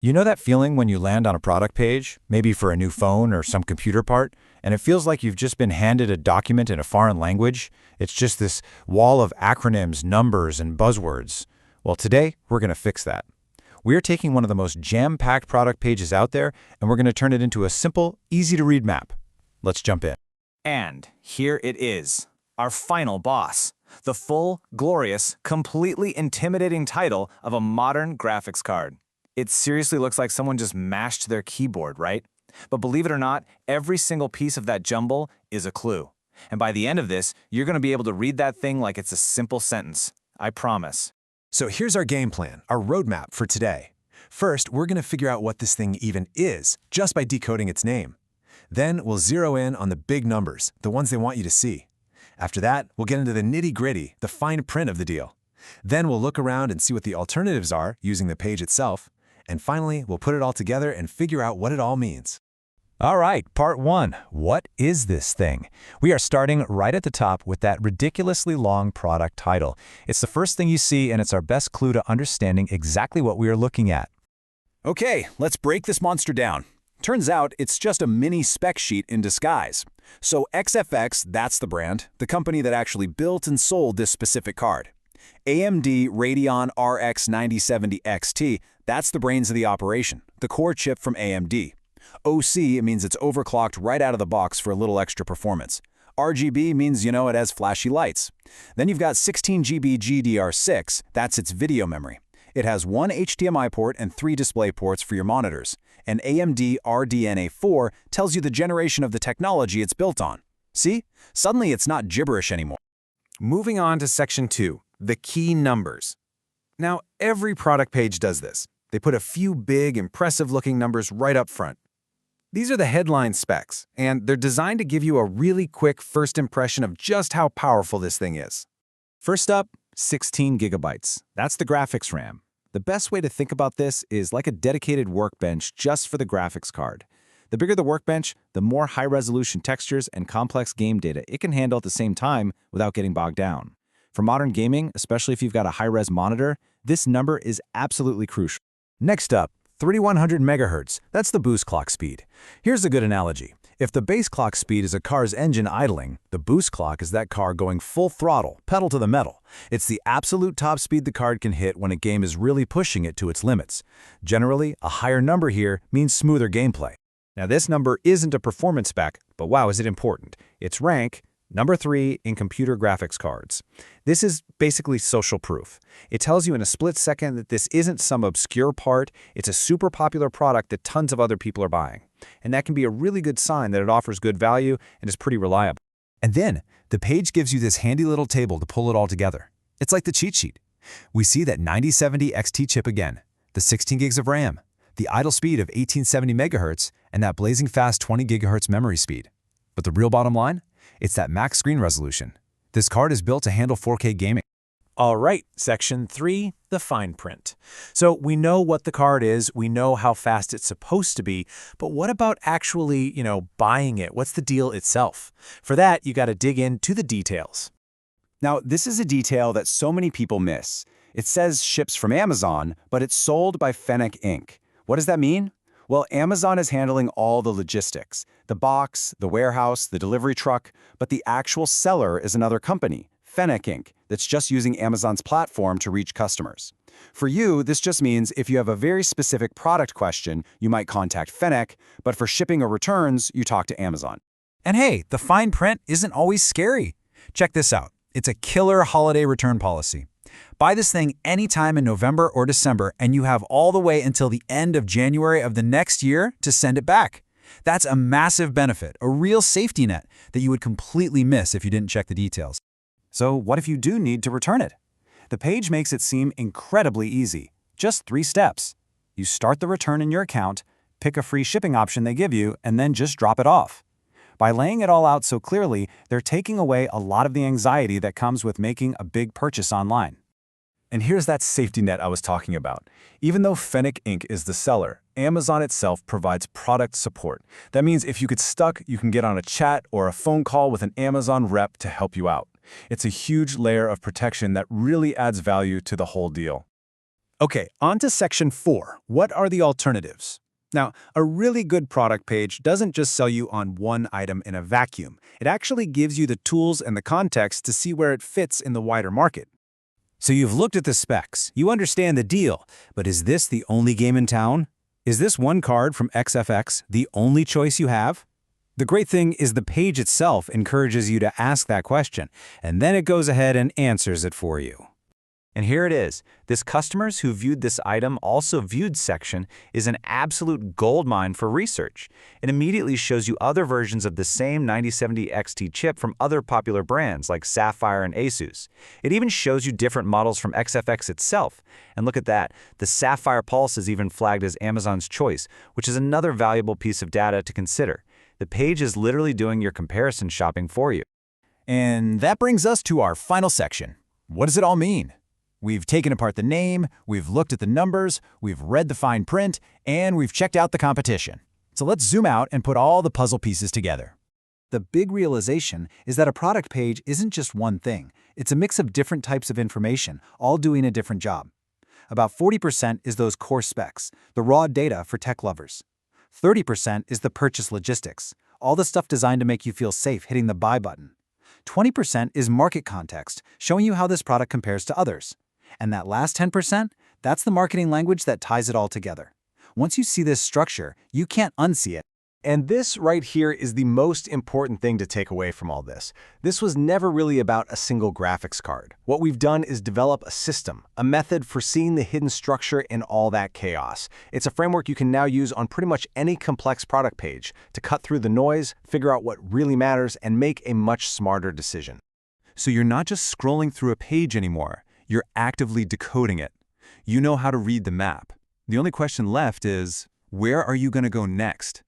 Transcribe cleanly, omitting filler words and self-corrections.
You know that feeling when you land on a product page, maybe for a new phone or some computer part, and it feels like you've just been handed a document in a foreign language? It's just this wall of acronyms, numbers, and buzzwords. Well, today, we're going to fix that. We're taking one of the most jam-packed product pages out there, and we're going to turn it into a simple, easy-to-read map. Let's jump in. And here it is, our final boss. The full, glorious, completely intimidating title of a modern graphics card. It seriously looks like someone just mashed their keyboard, right? But believe it or not, every single piece of that jumble is a clue. And by the end of this, you're going to be able to read that thing like it's a simple sentence. I promise. So here's our game plan, our roadmap for today. First, we're going to figure out what this thing even is, just by decoding its name. Then we'll zero in on the big numbers, the ones they want you to see. After that, we'll get into the nitty-gritty, the fine print of the deal. Then we'll look around and see what the alternatives are using the page itself. And finally, we'll put it all together and figure out what it all means. All right, part one. What is this thing? We are starting right at the top with that ridiculously long product title. It's the first thing you see, and it's our best clue to understanding exactly what we are looking at. Okay, let's break this monster down. Turns out it's just a mini spec sheet in disguise. So XFX, that's the brand, the company that actually built and sold this specific card. AMD Radeon RX 9070 XT, that's the brains of the operation, the core chip from AMD. OC means it's overclocked right out of the box for a little extra performance. RGB means, it has flashy lights. Then you've got 16 GB GDDR6, that's its video memory. It has one HDMI port and 3 display ports for your monitors. And AMD RDNA 4 tells you the generation of the technology it's built on. See? Suddenly it's not gibberish anymore. Moving on to section 2, the key numbers. Now, every product page does this. They put a few big, impressive-looking numbers right up front. These are the headline specs, and they're designed to give you a really quick first impression of just how powerful this thing is. First up, 16 gigabytes. That's the graphics RAM. The best way to think about this is like a dedicated workbench just for the graphics card. The bigger the workbench, the more high-resolution textures and complex game data it can handle at the same time without getting bogged down. For modern gaming, especially if you've got a high-res monitor, this number is absolutely crucial. Next up, 3100 megahertz. That's the boost clock speed. Here's a good analogy. If the base clock speed is a car's engine idling, the boost clock is that car going full throttle, pedal to the metal. It's the absolute top speed the card can hit when a game is really pushing it to its limits. Generally, a higher number here means smoother gameplay. Now, this number isn't a performance spec, but wow, is it important. It's rank number 3 in computer graphics cards. This is basically social proof. It tells you in a split second that this isn't some obscure part, it's a super popular product that tons of other people are buying. And that can be a really good sign that it offers good value and is pretty reliable. And then, the page gives you this handy little table to pull it all together. It's like the cheat sheet. We see that 9070 XT chip again, the 16 gigs of RAM, the idle speed of 1870 megahertz, and that blazing fast 20 gigahertz memory speed. But the real bottom line? It's that max screen resolution. This card is built to handle 4K gaming. All right, section 3, the fine print. So we know what the card is, we know how fast it's supposed to be, but what about actually, buying it? What's the deal itself? For that, you got to dig into the details. Now, this is a detail that so many people miss. It says ships from Amazon, but it's sold by Fennec Inc. What does that mean? Well, Amazon is handling all the logistics, the box, the warehouse, the delivery truck, but the actual seller is another company, Fennec Inc., that's just using Amazon's platform to reach customers. For you, this just means if you have a very specific product question, you might contact Fennec, but for shipping or returns, you talk to Amazon. And hey, the fine print isn't always scary. Check this out. It's a killer holiday return policy. Buy this thing anytime in November or December, and you have all the way until the end of January of the next year to send it back. That's a massive benefit, a real safety net that you would completely miss if you didn't check the details. So what if you do need to return it? The page makes it seem incredibly easy. Just 3 steps. You start the return in your account, pick a free shipping option they give you, and then just drop it off. By laying it all out so clearly, they're taking away a lot of the anxiety that comes with making a big purchase online. And here's that safety net I was talking about. Even though Fennec Inc. is the seller, Amazon itself provides product support. That means if you get stuck, you can get on a chat or a phone call with an Amazon rep to help you out. It's a huge layer of protection that really adds value to the whole deal. Okay, on to section 4. What are the alternatives? Now, a really good product page doesn't just sell you on one item in a vacuum. It actually gives you the tools and the context to see where it fits in the wider market. So you've looked at the specs, you understand the deal, but is this the only game in town? Is this one card from XFX the only choice you have? The great thing is the page itself encourages you to ask that question, and then it goes ahead and answers it for you. And here it is. This customers who viewed this item also viewed section is an absolute goldmine for research. It immediately shows you other versions of the same 9070 XT chip from other popular brands like Sapphire and ASUS. It even shows you different models from XFX itself. And look at that. The Sapphire Pulse is even flagged as Amazon's choice, which is another valuable piece of data to consider. The page is literally doing your comparison shopping for you. And that brings us to our final section. What does it all mean? We've taken apart the name, we've looked at the numbers, we've read the fine print, and we've checked out the competition. So let's zoom out and put all the puzzle pieces together. The big realization is that a product page isn't just one thing. It's a mix of different types of information, all doing a different job. About 40% is those core specs, the raw data for tech lovers. 30% is the purchase logistics, all the stuff designed to make you feel safe hitting the buy button. 20% is market context, showing you how this product compares to others. And that last 10%, that's the marketing language that ties it all together. Once you see this structure, you can't unsee it. And this right here is the most important thing to take away from all this. This was never really about a single graphics card. What we've done is develop a system, a method for seeing the hidden structure in all that chaos. It's a framework you can now use on pretty much any complex product page to cut through the noise, figure out what really matters, and make a much smarter decision. So you're not just scrolling through a page anymore. You're actively decoding it. You know how to read the map. The only question left is, where are you going to go next?